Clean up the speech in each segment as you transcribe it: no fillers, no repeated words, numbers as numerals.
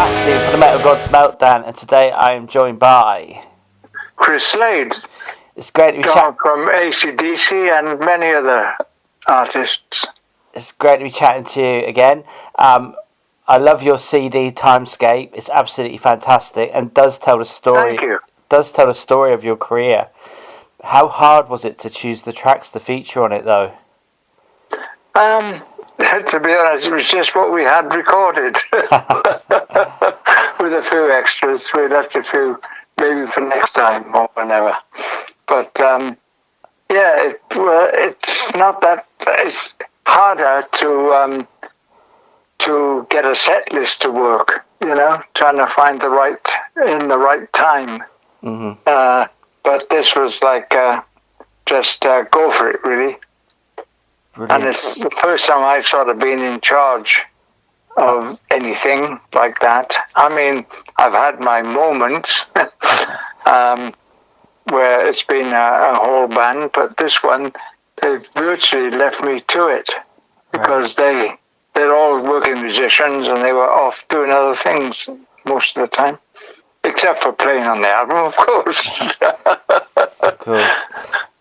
Sebastian for the Metal Gods Meltdown, and today I am joined by Chris Slade. It's great to be chatting from AC/DC and many other artists. It's great to be chatting to you again. I love your CD Timescape. It's absolutely fantastic and does tell the story. Thank you. Does tell the story of your career. How hard was it to choose the tracks to feature on it, though? To be honest, it was just what we had recorded with a few extras. We left a few maybe for next time or whenever. But it's not that. It's harder to get a set list to work. Trying to find the right time. Mm-hmm. But this was like just go for it, really. Brilliant. And it's the first time I've sort of been in charge of anything like that. I mean, I've had my moments where it's been a whole band, but this one, they've virtually left me to it because they're all working musicians and they were off doing other things most of the time, except for playing on the album, of course. Of course.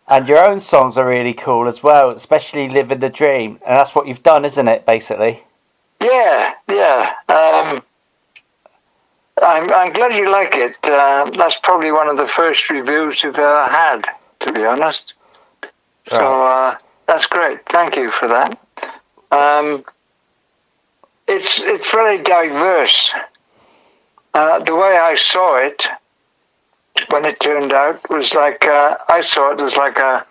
And your own songs are really cool as well, especially Living the Dream. And that's what you've done, isn't it, basically? Yeah. I'm glad you like it. That's probably one of the first reviews you've ever had, to be honest. Right. So that's great. Thank you for that. It's very diverse. The way I saw it, when it turned out, was like I saw it as like a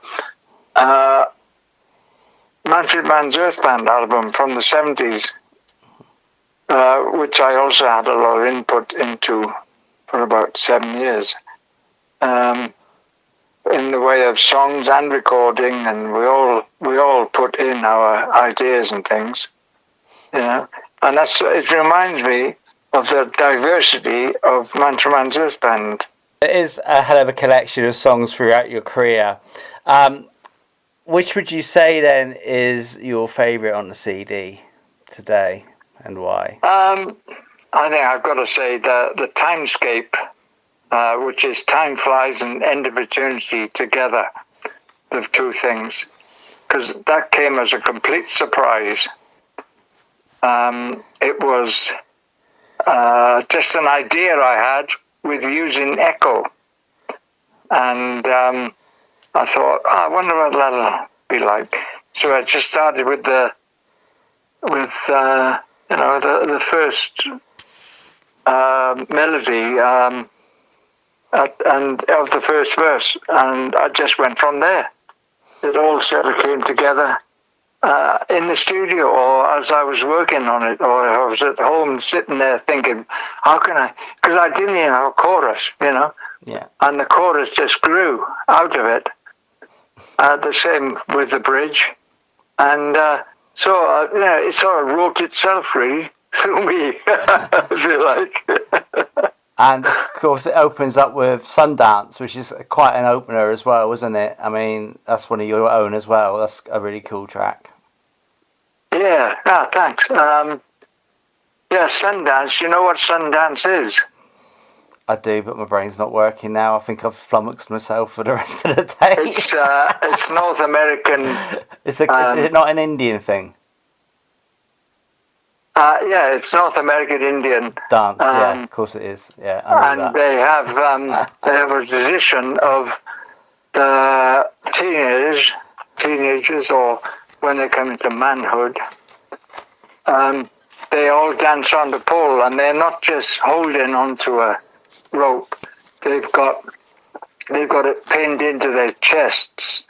Manfred Mann's Earth Band album from the 70s, which I also had a lot of input into for about 7 years, in the way of songs and recording, and we all put in our ideas and things, and it reminds me of the diversity of Manfred Mann's Earth Band. It is a hell of a collection of songs throughout your career. Which would you say then is your favourite on the CD today, and why? I think I've got to say the Timescape, which is Time Flies and End of Eternity together, the two things, because that came as a complete surprise. It was just an idea I had with using echo, and I thought, I wonder what that'll be like. So I just started with the first melody and of the first verse, and I just went from there. It all sort of came together in the studio, or as I was working on it, or I was at home sitting there thinking, how can I? Because I didn't even have a chorus, Yeah. And the chorus just grew out of it. The same with the bridge, and so it sort of wrote itself really through me, if you like. And of course, it opens up with Sundance, which is quite an opener as well, isn't it? I mean, that's one of your own as well. That's a really cool track. Yeah, thanks. Sundance. You know what Sundance is? I do, but my brain's not working now. I think I've flummoxed myself for the rest of the day. It's North American. Is it not an Indian thing? It's North American Indian dance. Yeah, of course it is. Yeah, I know and that. they have a tradition of the teenagers, or when they come into manhood, they all dance on the pole, and they're not just holding onto a rope. They've got it pinned into their chests.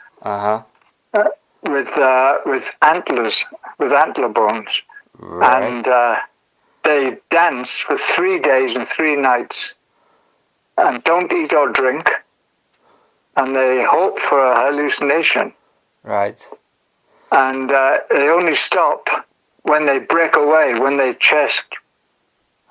With antlers, with antler bones. Right. And they dance for 3 days and 3 nights and don't eat or drink, and they hope for a hallucination. Right. And they only stop when they break away, when their chest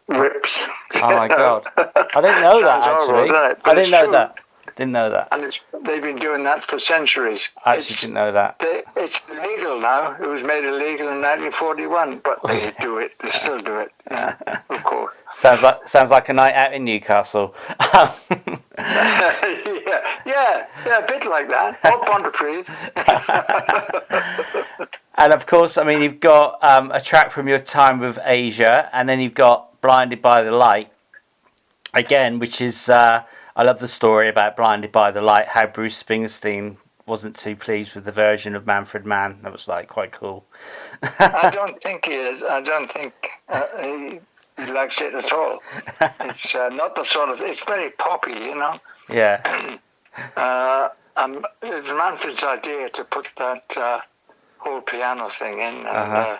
rips. Oh my God. I didn't know that, actually. Horrible, I didn't know that. Didn't know that. And they've been doing that for centuries. I actually didn't know that. It's legal now. It was made illegal in 1941, but they do it. They still do it. Yeah, of course. Sounds like a night out in Newcastle. yeah, a bit like that. Or Pontypridd. And of course, I mean, you've got a track from your time with Asia, and then you've got Blinded by the Light, again, which is, I love the story about Blinded by the Light, how Bruce Springsteen wasn't too pleased with the version of Manfred Mann. That was like quite cool. I don't think he is. I don't think he likes it at all. It's not the sort of, it's very poppy, you know. Yeah. It was Manfred's idea to put that whole piano thing in, and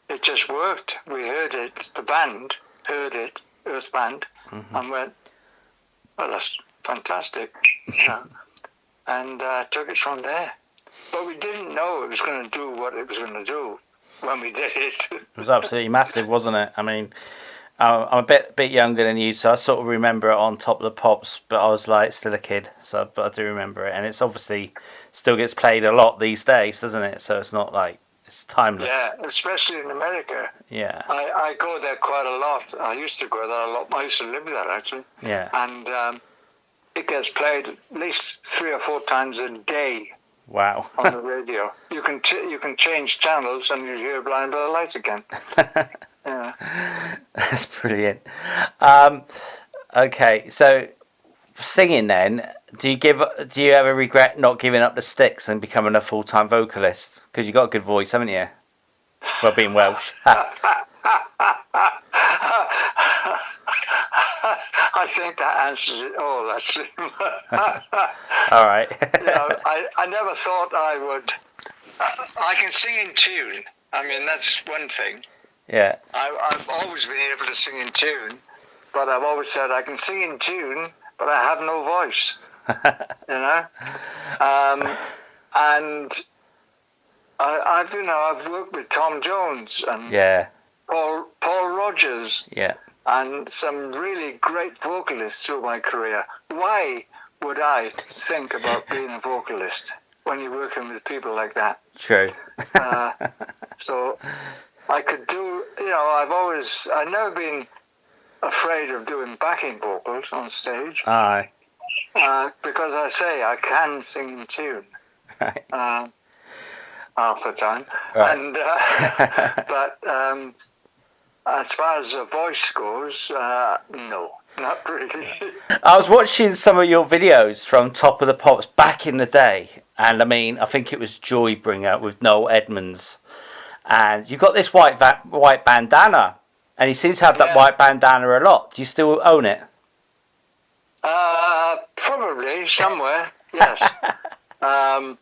it just worked. We heard it, the band heard it, Earth Band, and went, well, that's fantastic, you know, and took it from there. But we didn't know it was going to do what it was going to do when we did it. It was absolutely massive, wasn't it? I mean, I'm a bit younger than you, so I sort of remember it on Top of the Pops, but I was like still a kid, but I do remember it, and it's obviously still gets played a lot these days, doesn't it? So it's not like it's timeless. Yeah, especially in America. Yeah. I go there quite a lot. I used to go there a lot. I used to live there actually. Yeah. And it gets played at least 3 or 4 times a day. Wow. On the radio. You can change channels and you hear Blind by the Light again. Yeah. That's brilliant. Okay, so singing then, do you ever regret not giving up the sticks and becoming a full-time vocalist? Because you got a good voice, haven't you? Well, being Welsh. I think that answers it all, actually. All right. You know, I never thought I would. I can sing in tune. I mean, that's one thing. Yeah. I've always been able to sing in tune, but I've always said I can sing in tune, but I have no voice. You know? And I've worked with Tom Jones and Paul Rodgers. Yeah. And some really great vocalists through my career. Why would I think about being a vocalist when you're working with people like that? True. So I could do, you know, I've never been afraid of doing backing vocals on stage. Aye. Because I say I can sing in tune. Right. Half the time. Right. And, but as far as the voice goes, no, not really. I was watching some of your videos from Top of the Pops back in the day, and I mean, I think it was Joybringer with Noel Edmonds, and you've got this white bandana, and you seem to have that white bandana a lot. Do you still own it? Probably somewhere, yes. I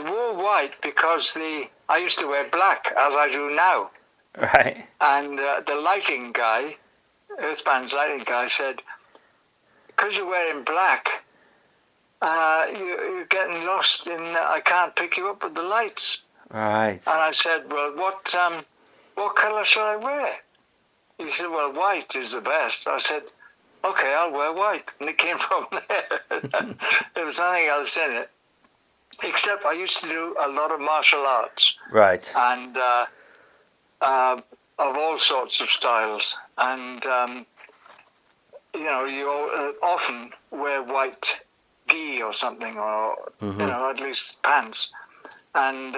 wore white because I used to wear black, as I do now. Right. And the lighting guy, Earthband's lighting guy, said, because you're wearing black, you're getting lost in, I can't pick you up with the lights. Right. And I said, well, what colour should I wear? He said, well, white is the best. I said, okay, I'll wear white. And it came from there. There was nothing else in it. Except I used to do a lot of martial arts. Right. And of all sorts of styles, and you know, you often wear white gi or something, or you know, at least pants, and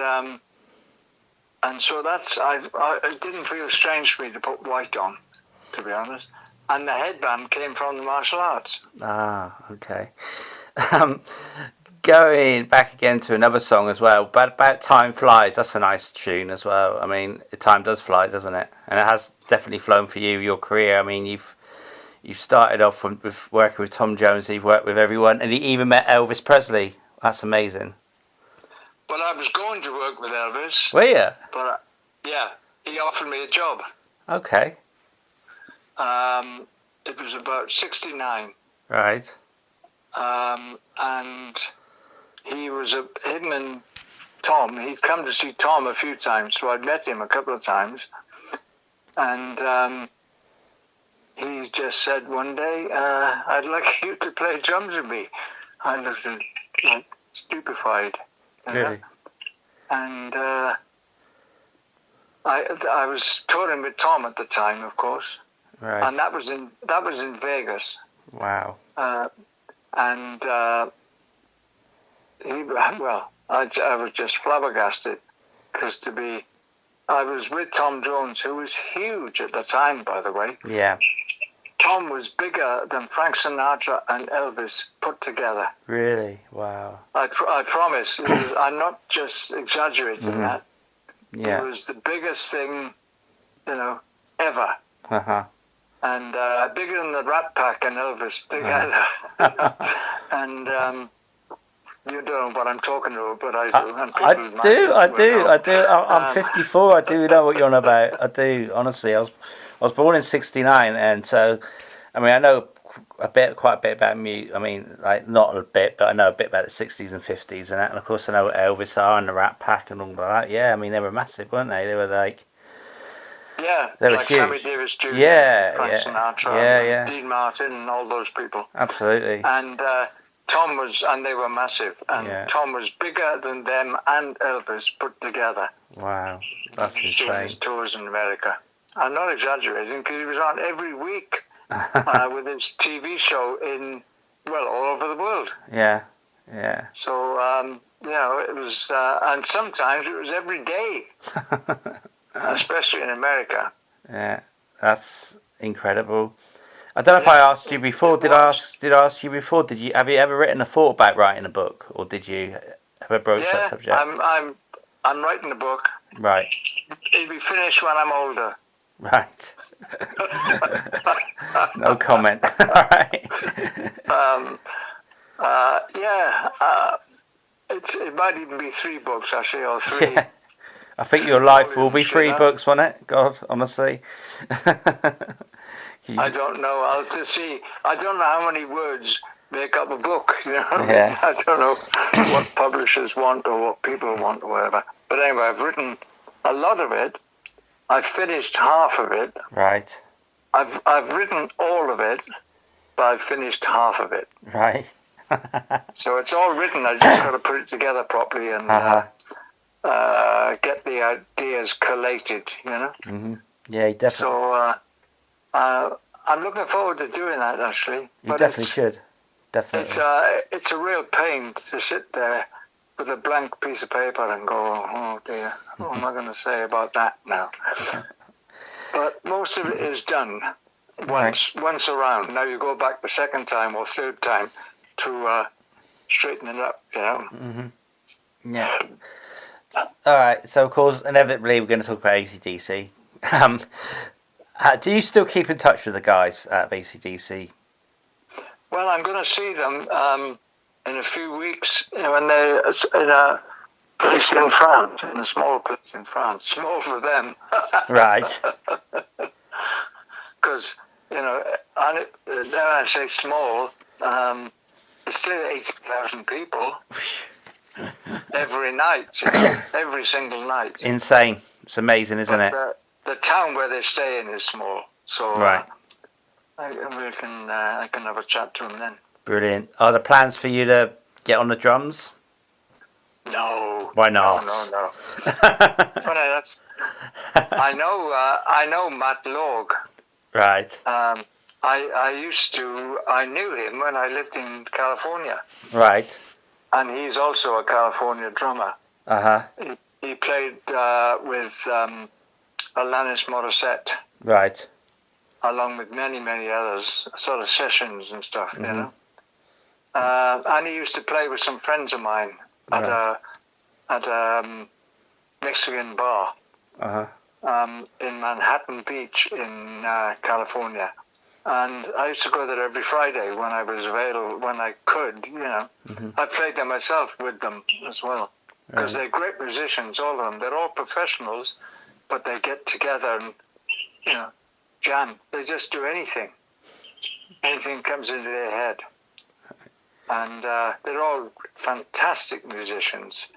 so that's it didn't feel strange for me to put white on, to be honest. And the headband came from the martial arts. Ah, okay. Going back again to another song as well, but about Time Flies. That's a nice tune as well. I mean, time does fly, doesn't it? And it has definitely flown for you, your career. I mean, you've started off with working with Tom Jones. You've worked with everyone, and you even met Elvis Presley. That's amazing. Well, I was going to work with Elvis. Were you? But yeah, he offered me a job. Okay. It was about 1969. Right. And him and Tom, he'd come to see Tom a few times, so I'd met him a couple of times. And he just said one day, "I'd like you to play drums with me." I looked like stupefied, you know? Really? And I was touring with Tom at the time, of course, Right. and that was in Vegas. Wow. And I was just flabbergasted because I was with Tom Jones, who was huge at the time, by the way. Yeah. Tom was bigger than Frank Sinatra and Elvis put together. Really? Wow. I promise. I'm not just exaggerating that. Yeah. It was the biggest thing, ever. Uh-huh. And bigger than the Rat Pack and Elvis together. And you don't know what I'm talking about, but I do. And I do. I'm 54. I do know what you're on about. I do. Honestly, I was born in '69, and so, I mean, I know quite a bit about music. I mean, like not a bit, but I know a bit about the '60s and '50s and that. And of course, I know what Elvis are and the Rat Pack and all that. Yeah, I mean, they were massive, weren't they? They were like. Yeah, they were like huge. Sammy Davis Jr., Frank Sinatra, and Dean Martin, and all those people. Absolutely. And Tom and they were massive. And Tom was bigger than them and Elvis put together. Wow, that's insane. Doing his tours in America. I'm not exaggerating because he was on every week with his TV show all over the world. Yeah. So, it was, and sometimes it was every day. Especially in America. Yeah, that's incredible. I don't know if I asked you before. Did I ask you before? Have you ever written a thought about writing a book, or did you ever broach that subject? I'm writing a book. Right. It'll be finished when I'm older. Right. No comment. All right. It might even be 3 books actually, or 3. Yeah. I think your life will be 3 books, won't it? God, honestly. I don't know. I'll just see. I don't know how many words make up a book. Yeah. I don't know what publishers want or what people want or whatever. But anyway, I've written a lot of it. I've finished half of it. Right. I've written all of it, but I've finished half of it. Right. So it's all written. I just got to put it together properly and. Get the ideas collated, Mm-hmm. Yeah, definitely. So I'm looking forward to doing that, actually. You definitely should. Definitely. It's a real pain to sit there with a blank piece of paper and go, oh dear, what am I going to say about that now? But most of it is done once around. Now you go back the second time or third time to straighten it up, Mm-hmm. Yeah. All right, so of course, inevitably, we're going to talk about AC/DC. Do you still keep in touch with the guys at AC/DC? Well, I'm going to see them in a few weeks when they're in a place in France, in a small place in France. Small for them. Right. Because, when I say small, it's still 80,000 people. Every night, every single night. Insane. It's amazing, isn't it? The town where they're staying is small, so right. I can have a chat to them then. Brilliant. Are there plans for you to get on the drums? No. Why not? No. I know Matt Log. Right. I knew him when I lived in California. Right. And he's also a California drummer. Uh-huh. He played with Alanis Morissette. Right. Along with many, many others, sort of sessions and stuff, And he used to play with some friends of mine at a Mexican bar in Manhattan Beach in California. And I used to go there every Friday when I was available, when I could, I played there myself with them as well. Because they're great musicians, all of them. They're all professionals, but they get together and, jam. They just do anything. Anything comes into their head. And they're all fantastic musicians.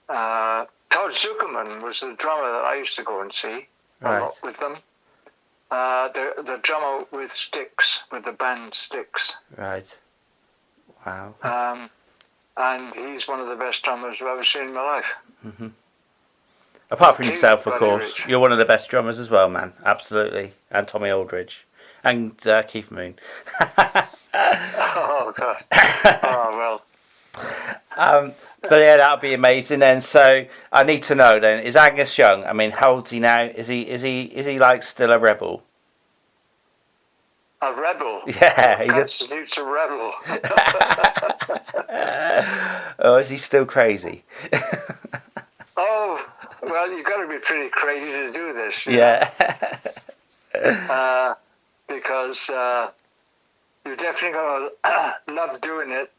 Todd Zuckerman was the drummer that I used to go and see a lot with them. the drummer with Styx, with the band Styx. Right. Wow. And he's one of the best drummers I've ever seen in my life. Mm-hmm. Apart from He's yourself, of bloody course, rich. you're one of the best drummers as well, man. Absolutely. And Tommy Aldridge. And Keith Moon. Oh, God. Oh, well. But yeah, that would be amazing then. So I need to know then, is Angus Young, I mean, how old's he now? Is he like still a rebel? A rebel? Yeah. He constitutes a rebel. Or is he still crazy? Oh, well, you've got to be pretty crazy to do this. Yeah. Because you're definitely going to love doing it.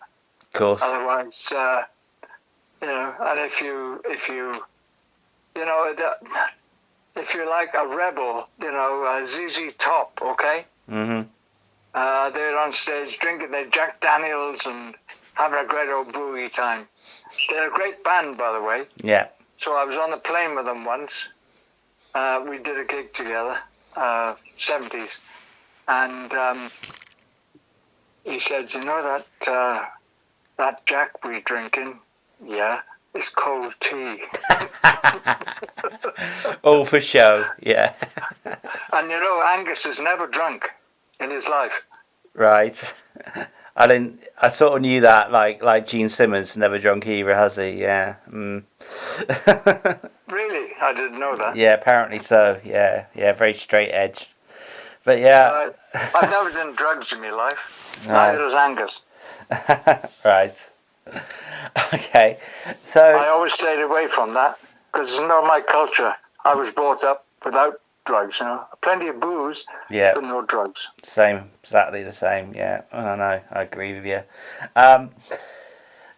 Of course. Otherwise, and if you if you're like a rebel, ZZ Top, okay? Mm-hmm. They're on stage drinking their Jack Daniels and having a great old boogie time. They're a great band, by the way. Yeah. So I was on the plane with them once. We did a gig together, 70s. And he said, that Jack we're drinking, yeah, it's cold tea. All for show, yeah. And Angus has never drunk in his life. Right. I sort of knew that, like Gene Simmons never drunk either, has he? Yeah. Mm. Really? I didn't know that. Yeah, apparently so. Yeah, very straight edge. But yeah. I've never done drugs in my life. No. Neither has Angus. Right. Okay. So I always stayed away from that because it's not my culture. I was brought up without drugs, plenty of booze, yeah, but no drugs. Same, exactly the same. Yeah, I know. I agree with you.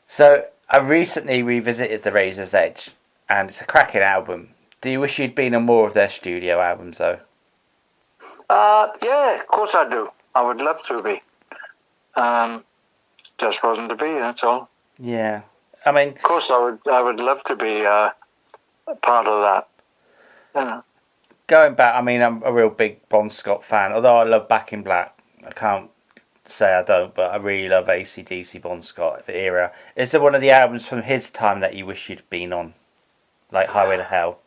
So I recently revisited The Razor's Edge, and it's a cracking album. Do you wish you'd been on more of their studio albums, though? Yeah, of course I do. I would love to be. Just wasn't to be. That's all. Yeah, I mean, of course I would love to be a part of that. Going back, I mean, I'm a real big Bon Scott fan. Although I love Back in Black, I can't say I don't, but I really love AC/DC Bon Scott era. Is there one of the albums from his time that you wish you'd been on, like Highway to Hell?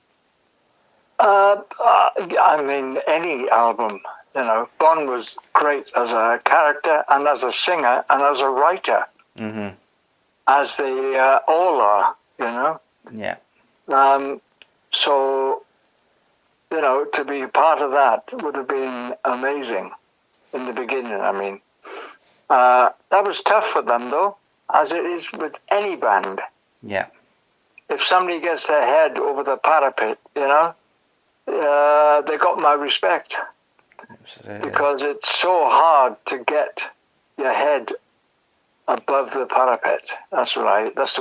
I mean, any album. Bon was great as a character and as a singer and as a writer. Mm-hmm. As they all are, Yeah. So, to be part of that would have been amazing in the beginning. I mean, that was tough for them, though, as it is with any band. Yeah. If somebody gets their head over the parapet, they got my respect. Absolutely. Because it's so hard to get your head above the parapet. That's the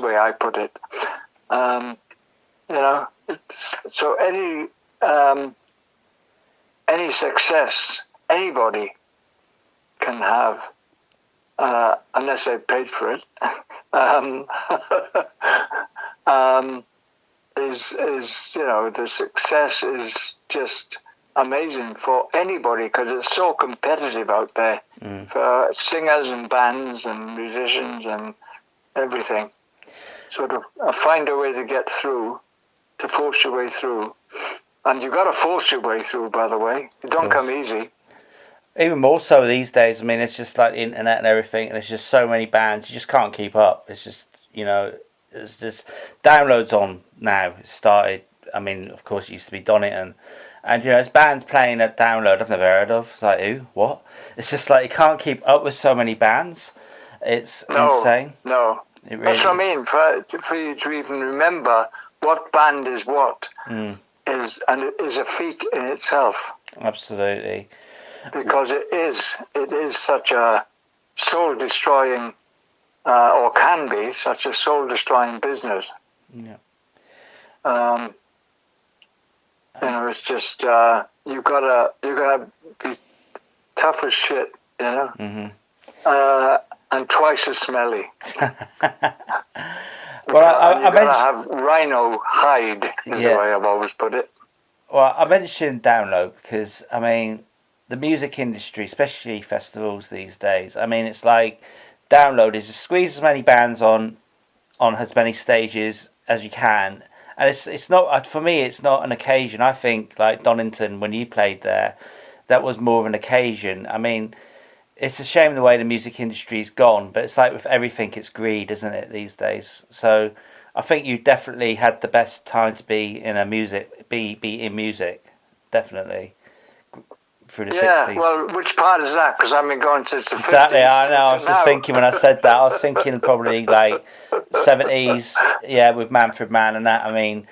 way I put it. So any success anybody can have, unless they paid for it, is the success is just amazing for anybody because it's so competitive out there for singers and bands and musicians and everything. Sort of find a way to get through, to force your way through. And you've got to force your way through, by the way. It don't come easy. Even more so these days. I mean, it's just like the internet and everything, and there's just so many bands, you just can't keep up. It's just, there's just downloads on now. It started, I mean, of course, it used to be Donington. And, there's bands playing at download I've never heard of. It's like, who? What? It's just like you can't keep up with so many bands. It's insane. No. It really That's what I mean. For you to even remember what band is what is a feat in itself. Absolutely. Because it is such a soul-destroying, or can be such a soul-destroying business. Yeah. It's just you gotta be tough as shit, Mm-hmm. And twice as smelly. Well, I gotta have rhino hide is the way I've always put it. Well, I mentioned download because I mean the music industry, especially festivals these days. I mean, it's like download is squeeze as many bands on as many stages as you can, and it's not, for me, it's not an occasion. I think like Donington, when you played there, that was more of an occasion. I mean, it's a shame the way the music industry's gone, but it's like with everything, it's greed, isn't it, these days? So I think you definitely had the best time to be in in music, definitely, through the 60s. Well, which part is that? Because I've been going since the 50s. Exactly, I know. I was just thinking when I said that, I was thinking probably like 70s, with Manfred Mann and that. I mean,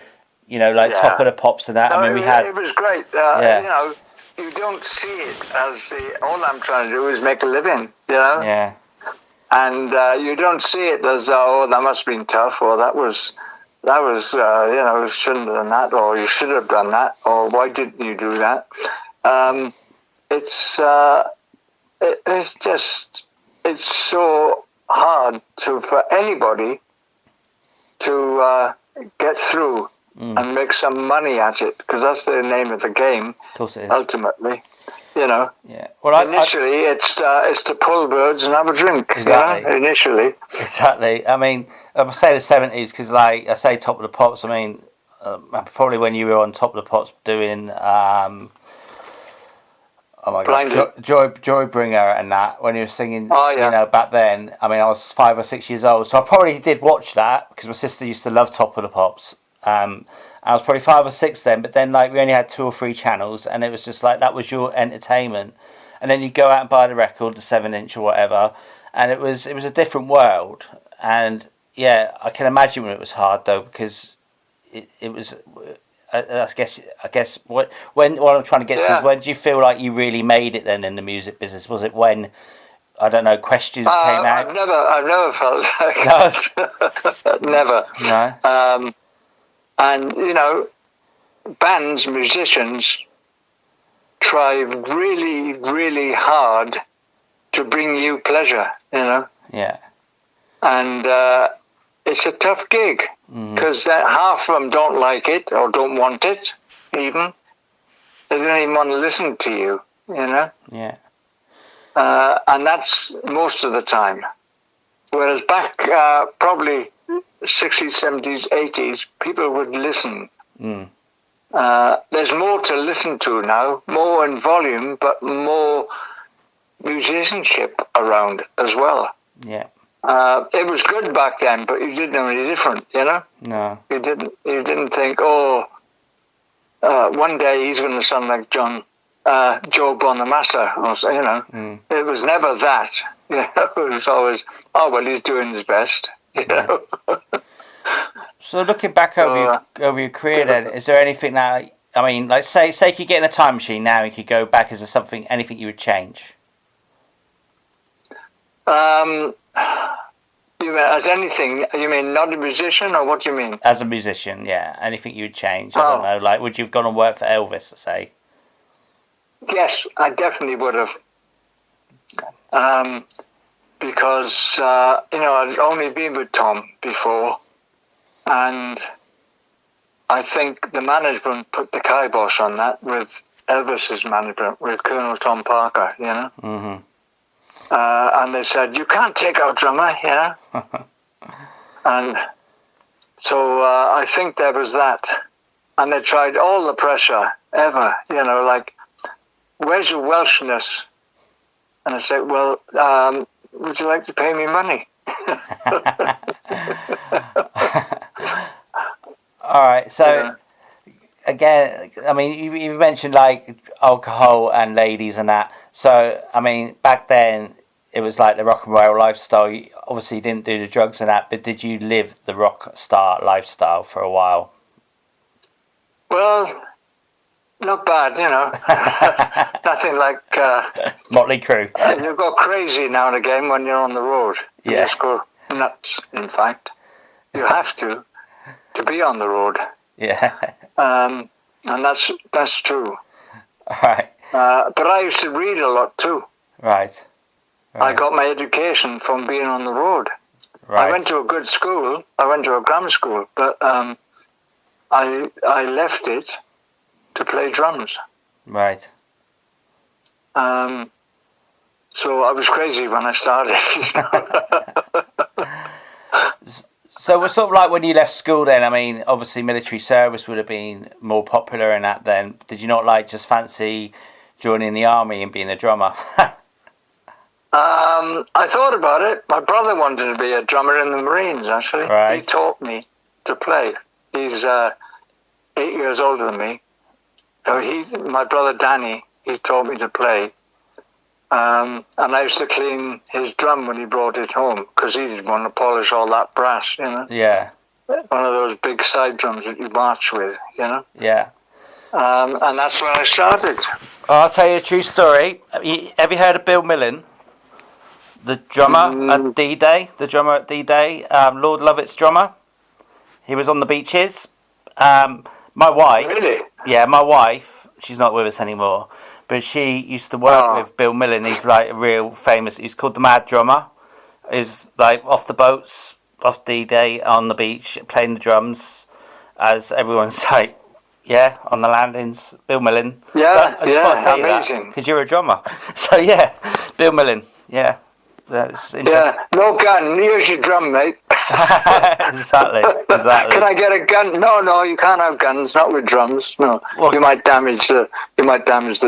like Top of the Pops and that. No, I mean, it was great. You don't see it as all I'm trying to do is make a living, Yeah. And you don't see it as, that must have been tough, or that was shouldn't have done that, or you should have done that, or why didn't you do that? It's so hard for anybody to get through and make some money at it, because that's the name of the game. Of course it is. Ultimately, Yeah. Well, initially it's to pull birds and have a drink. Exactly. Initially. Exactly. I mean, I say the 70s because, like I say, Top of the Pops. I mean, probably when you were on Top of the Pops doing. Oh my God, Joybringer and that, when you were singing, back then. I mean, I was 5 or 6 years old, so I probably did watch that because my sister used to love Top of the Pops. I was probably 5 or 6 then, but then like we only had 2 or 3 channels, and it was just like that was your entertainment. And then you go out and buy the record, the 7-inch or whatever, and it was a different world. And yeah, I can imagine when it was hard though, because it was. I guess what I'm trying to get to is, when do you feel like you really made it then in the music business? Was it when, I don't know, Questions came out? I've never felt like that. Never. No. And bands, musicians try really, really hard to bring you pleasure. Yeah. And it's a tough gig. Because half of them don't like it or don't want it, even. They don't even want to listen to you, Yeah. And that's most of the time. Whereas back probably 60s, 70s, 80s, people would listen. There's more to listen to now, more in volume, but more musicianship around as well. Yeah. It was good back then, but you didn't know any different, No. You didn't think, one day he's going to sound like Joe Bonamassa, or It was never that. It was always, he's doing his best. So looking back over your career, then, is there anything that, I mean, like say you could get in a time machine now, and you could go back, is there anything you would change? You mean as anything? You mean not a musician, or what do you mean? As a musician, yeah. Anything you would change? I don't know. Like, would you have gone and worked for Elvis, say? Yes, I definitely would have. Because I'd only been with Tom before, and I think the management put the kibosh on that with Elvis's management, with Colonel Tom Parker. Mm-hmm. And they said, you can't take our drummer, And so I think there was that. And they tried all the pressure ever, like, where's your Welshness? And I said, well, would you like to pay me money? All right, so again, I mean, you've mentioned like alcohol and ladies and that. So, I mean, back then, it was like the rock and roll lifestyle. You obviously didn't do the drugs and that, but did you live the rock star lifestyle for a while? Well, not bad, Nothing like... Motley Crue. You go crazy now and again when you're on the road. You just go nuts, in fact. You have to be on the road. Yeah. And that's true. All right. But I used to read a lot too. Right. I got my education from being on the road. Right. I went to a good school. I went to a grammar school, but I left it to play drums. Right. So I was crazy when I started. So it was sort of like when you left school then. I mean, obviously military service would have been more popular in that then. Did you not just fancy joining the army and being a drummer? I thought about it. My brother wanted to be a drummer in the Marines, actually. Right. He taught me to play. He's 8 years older than me. So my brother Danny, he taught me to play. And I used to clean his drum when he brought it home because he didn't want to polish all that brass, Yeah. One of those big side drums that you march with, Yeah. And that's where I started. I'll tell you a true story. Have you heard of Bill Millen? The drummer at D-Day? The drummer at D-Day? Lord Lovett's drummer? He was on the beaches. My wife... Really? Yeah, my wife, she's not with us anymore, but she used to work with Bill Millen. He's like a real famous... He's called the Mad Drummer. He's like off the boats, off D-Day, on the beach, playing the drums as everyone's like... Yeah, on the landings, Bill Millen. Yeah, amazing. Because you're a drummer. So yeah, Bill Millen. Yeah, that's interesting. Yeah, no gun. Here's your drum, mate. Exactly. Can I get a gun? No, you can't have guns. Not with drums. No, well, you might damage the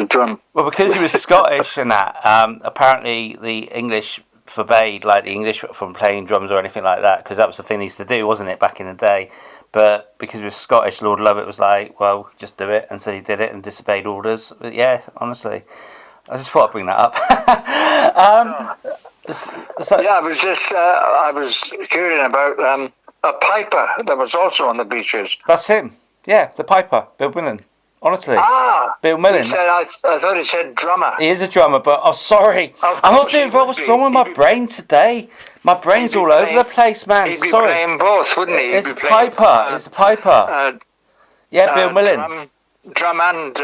drum. Well, because he was Scottish and that, apparently the English forbade the English from playing drums or anything like that because that was the thing he used to do, wasn't it, back in the day? But because he was Scottish, Lord Lovett was like, well, just do it. And so he did it and disobeyed orders. But yeah, honestly, I just thought I'd bring that up. I was hearing about a piper that was also on the beaches. That's him. Yeah, the piper, Bill Millen. Honestly. Bill Millen. I thought he said drummer. He is a drummer, but sorry. I'm not doing what's wrong with my brain today. My brain's all over the place, man. He'd be playing both, wouldn't he? It's piper. It's the piper. Yeah, Bill Millen. Drum and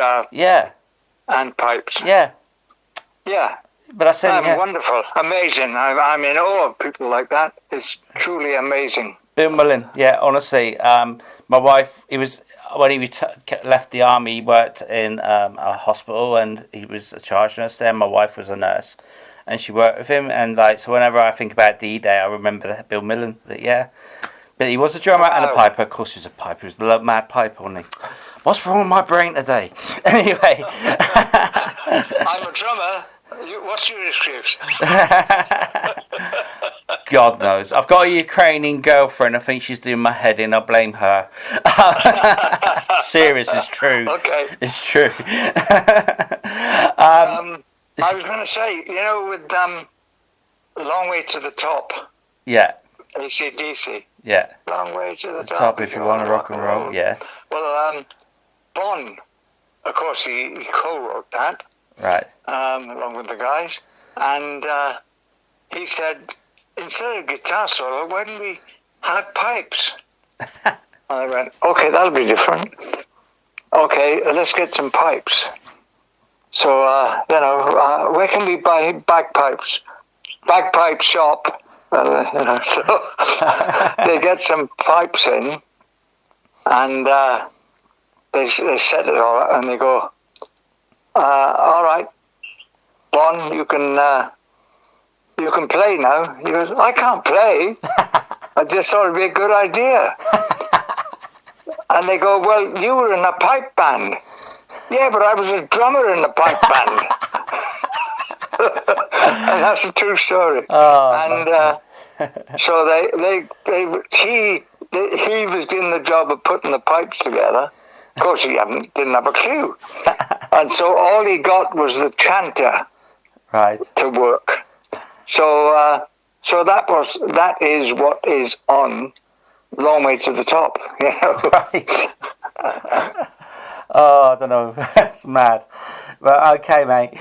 and pipes. Yeah. Yeah. But I said, wonderful, amazing. I'm in awe of people like that. It's truly amazing. Bill Millen. Yeah, honestly, my wife. When he left the army, he worked in a hospital, and he was a charge nurse there. My wife was a nurse, and she worked with him. And so whenever I think about D-Day, I remember Bill Millen. But he was a drummer and a piper. Of course, he was a piper. He was the mad piper, wasn't he? What's wrong with my brain today? Anyway, I'm a drummer. What's your excuse? God knows. I've got a Ukrainian girlfriend. I think she's doing my head in. I blame her. Serious, it's true. Okay. It's true. I was going to say, with A Long Way to the Top. Yeah. AC/DC. Yeah. Long way to the top if you want to rock and roll. Yeah. Well, Bon, of course, he co-wrote that. Right. Along with the guys. And he said, instead of guitar solo, why don't we have pipes? I went, okay, that'll be different. Okay, let's get some pipes. So, where can we buy bagpipes? Bagpipe shop. So they get some pipes in, and they set it all up, and they go, all right, Bon, you can play now. He goes, I can't play. I just thought it'd be a good idea. And they go, well, you were in a pipe band. Yeah, but I was a drummer in the pipe band. And that's a true story. So he was doing the job of putting the pipes together. Of course, he didn't have a clue. And so all he got was the chanter to work. So that is what is on Long Way to the Top. Right. Oh, I don't know. That's mad. But okay, mate.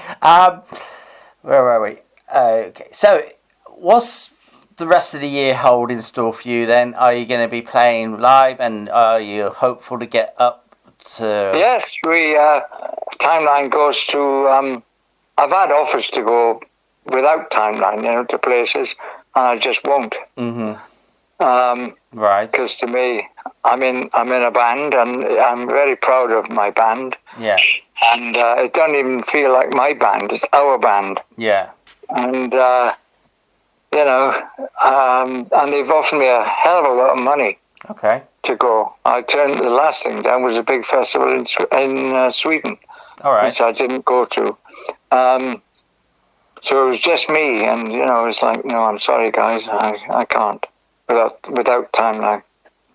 Where are we? Okay. So, what's the rest of the year hold in store for you then? Are you going to be playing live, and are you hopeful to get up to... Yes, Timeline goes to... I've had offers to go without Timeline, to places, and I just won't. Mm-hmm. Right. Because to me, I'm in a band, and I'm very proud of my band. Yeah. And it doesn't even feel like my band; it's our band. Yeah. And and they've offered me a hell of a lot of money. Okay. To go. I turned the last thing down was a big festival in Sweden, All right. which I didn't go to. So it was just me, and it's like, no, I'm sorry, guys, I can't without Timeline.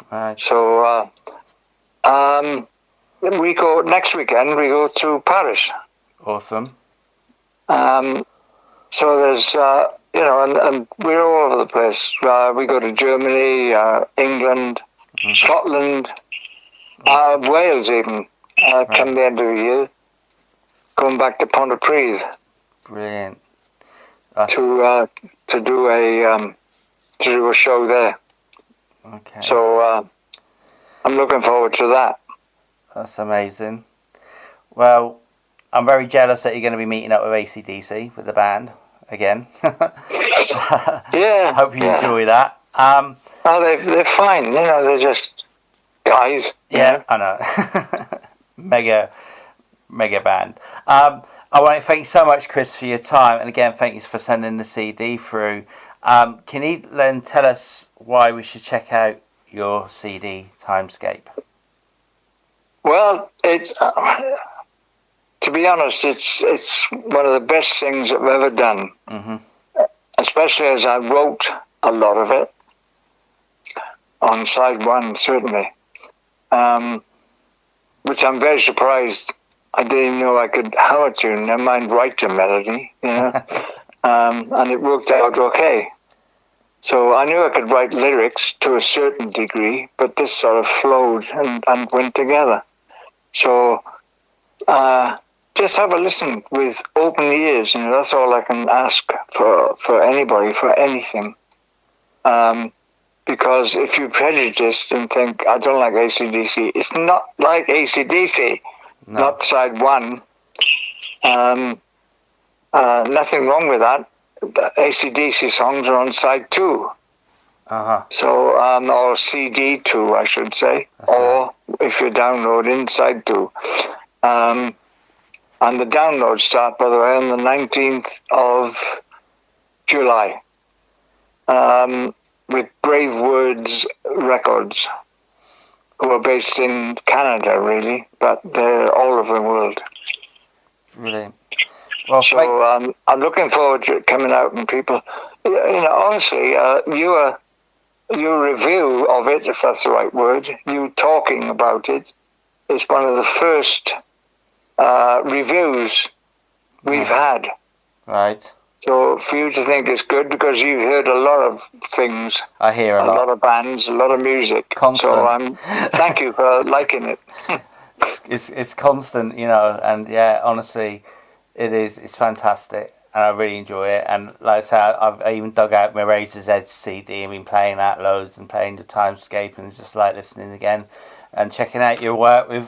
Right. So we go next weekend. We go to Paris. Awesome. So there's and we're all over the place. We go to Germany, England. Scotland, Wales even, come the end of the year, going back to Pontypridd. Brilliant. To do a show there. Okay. So I'm looking forward to that. That's amazing. Well, I'm very jealous that you're going to be meeting up with AC/DC with the band again. Yeah. Hope you enjoy that. Oh, they're fine. They're just guys. Yeah, I know. mega band. I want to thank you so much, Chris, for your time, and again, thank you for sending the CD through. Can you then tell us why we should check out your CD, Timescape? Well, it's to be honest, it's one of the best things I've ever done. Mm-hmm. Especially as I wrote a lot of it. On side one, certainly, which I'm very surprised. I didn't know I could hammer tune, never mind write a melody, and it worked out okay. So I knew I could write lyrics to a certain degree, but this sort of flowed and went together. So just have a listen with open ears, that's all I can ask for anybody, for anything. Because if you're prejudiced and think, I don't like AC/DC, it's not like AC/DC, not side one. Nothing wrong with that. The AC/DC songs are on side two. Uh-huh. So, or CD two, I should say. That's or if you're downloading, side two. And the downloads start, by the way, on the 19th of July. With Brave Words Records, who are based in Canada, really, but they're all over the world. Brilliant. Well, so I'm looking forward to it coming out, and people, honestly, your review of it, if that's the right word, you talking about it, is one of the first reviews we've had. Right. So for you to think it's good, because you've heard a lot of things. I hear a lot of bands, a lot of music. Constant. So thank you for liking it. It's constant, and yeah, honestly, it is. It's fantastic, and I really enjoy it. And like I said, I've even dug out my Razor's Edge CD and been playing that loads and playing the Timescape, and it's just like listening again and checking out your work with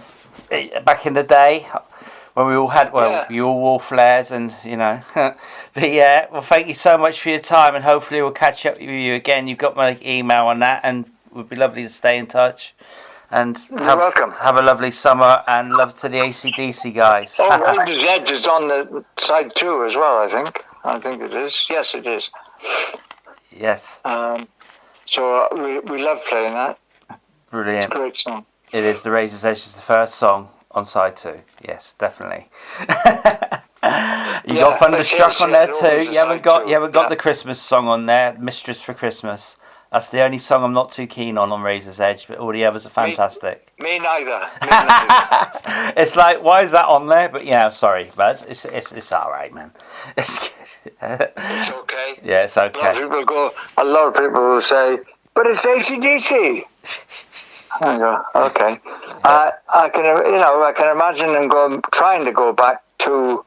back in the day. When we all had, you all wore flares and, But yeah, well, thank you so much for your time, and hopefully we'll catch up with you again. You've got my email on that, and it would be lovely to stay in touch. And You're welcome. Have a lovely summer, and love to the AC/DC guys. Oh, Razor's Edge is on the side two as well, I think. I think it is. Yes, it is. Yes. So we love playing that. Brilliant. It's a great song. It is. The Razor's Edge is the first song on side two. Yes, definitely. You got Thunderstruck on there too. You haven't got the Christmas song on there, Mistress for Christmas. That's the only song I'm not too keen on Razor's Edge, but all the others are fantastic. Me neither. It's like, why is that on there? But sorry, but it's all right, man. It's good. It's okay. Yeah, it's okay. A lot of people will say, but it's AC/DC. I go, okay. I can imagine them trying to go back to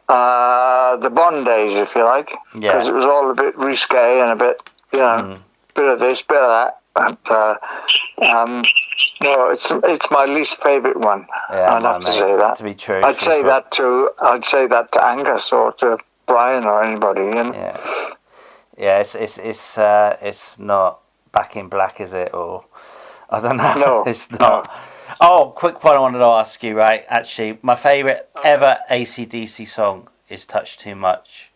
the Bond days, if you like, because it was all a bit risque and a bit, bit of this, bit of that. But no, it's my least favourite one. Yeah, I'd have to say that. To be true, I'd say that to Angus or to Brian or anybody. Yeah, it's not Back in Black, is it? Or I don't know. No, It's not. Oh, quick one I wanted to ask you, right? Actually, my favourite ever AC/DC song is Touch Too Much.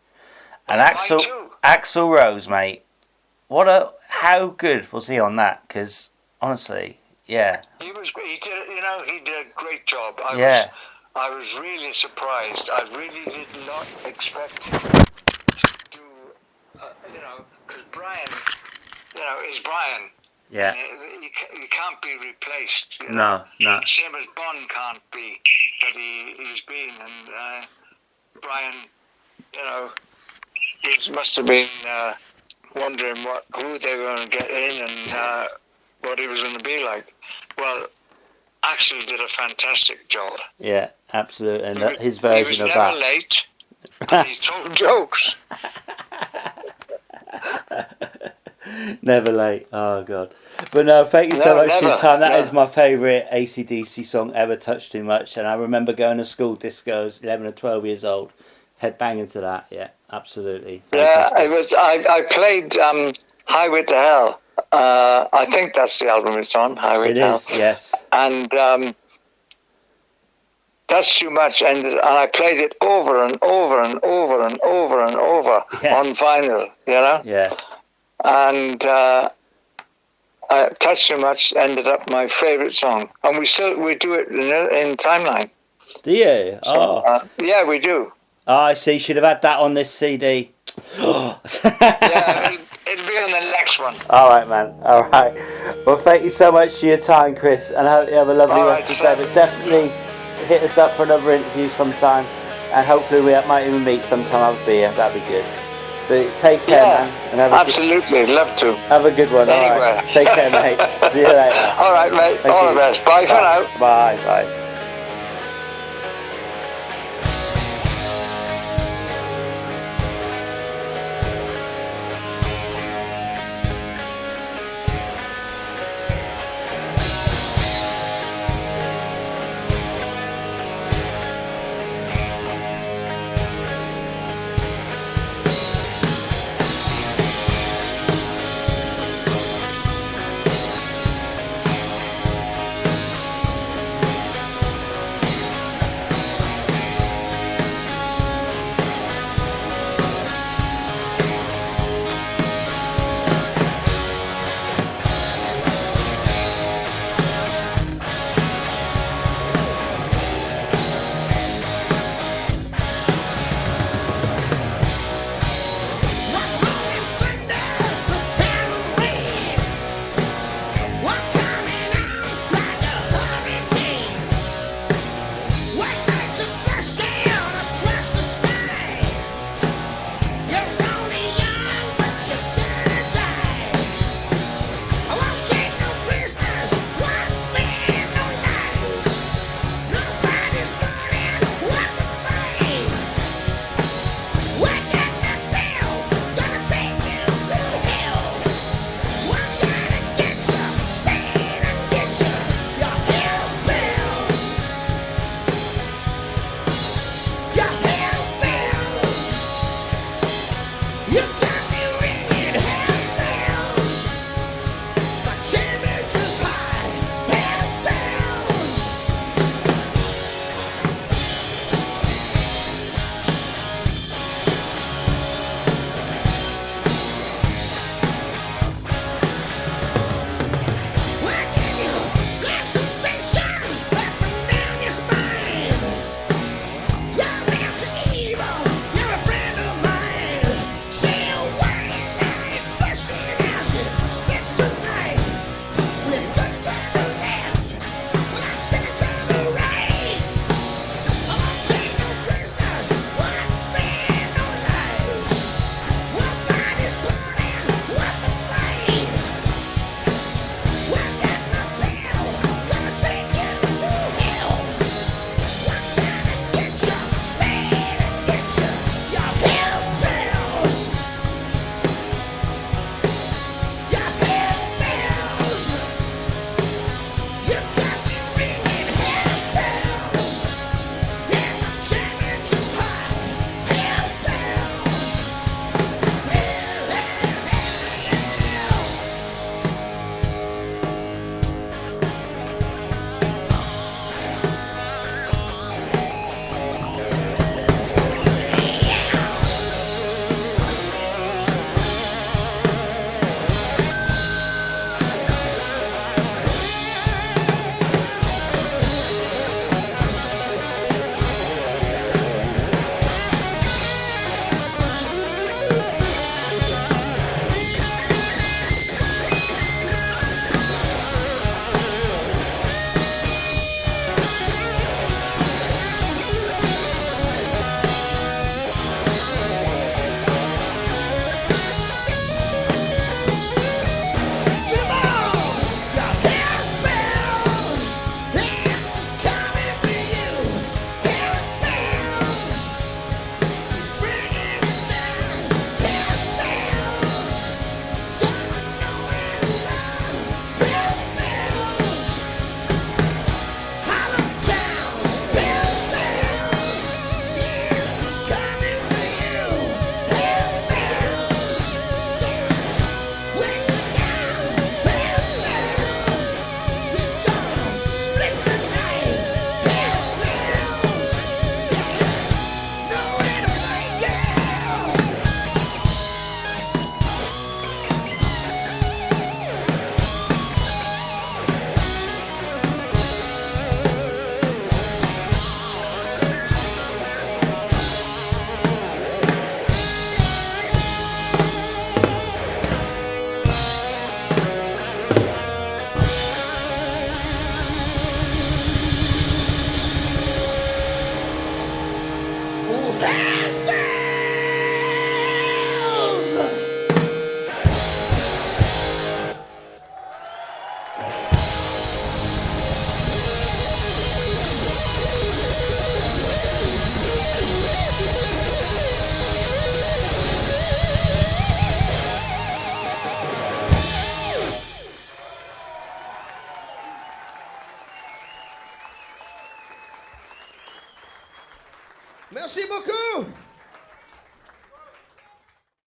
And Axl Rose, mate, how good was he on that? Because, honestly, yeah. He did a great job. I was really surprised. I really did not expect him to do, because Brian, is Brian. Yeah. He can't be replaced. No. Same as Bond can't be, but he's been. And Brian, he must have been wondering who they were going to get in and what he was going to be like. Well, Axl did a fantastic job. Yeah, absolutely. And his version of that. He was never late, and he told jokes. Never late. Oh, God. But no, thank you so much for your time. That is my favourite AC/DC song ever, Touch Too Much. And I remember going to school discos, 11 or 12 years old, headbanging to that. Yeah, absolutely. Fantastic. Yeah, it was. I played Highway to Hell. I think that's the album it's on, Highway to Hell. It is, yes. And Touch Too Much, and I played it over and over and over and over and over on vinyl, Yeah. And Touch Too Much ended up my favourite song, and we do it in Timeline. Do you? So, yeah, we do. Oh, I see. Should have had that on this CD. Yeah, it'll be on the next one. All right, man. All right. Well, thank you so much for your time, Chris, and I hope you have a lovely rest of the day. But definitely hit us up for another interview sometime, and hopefully we might even meet sometime, have a beer. That'd be good. But take care, man. And absolutely. Love to. Have a good one. Anywhere. All right. Take care, mate. See you later. All right, mate. All the best. Bye for now. Bye. Bye. Merci beaucoup.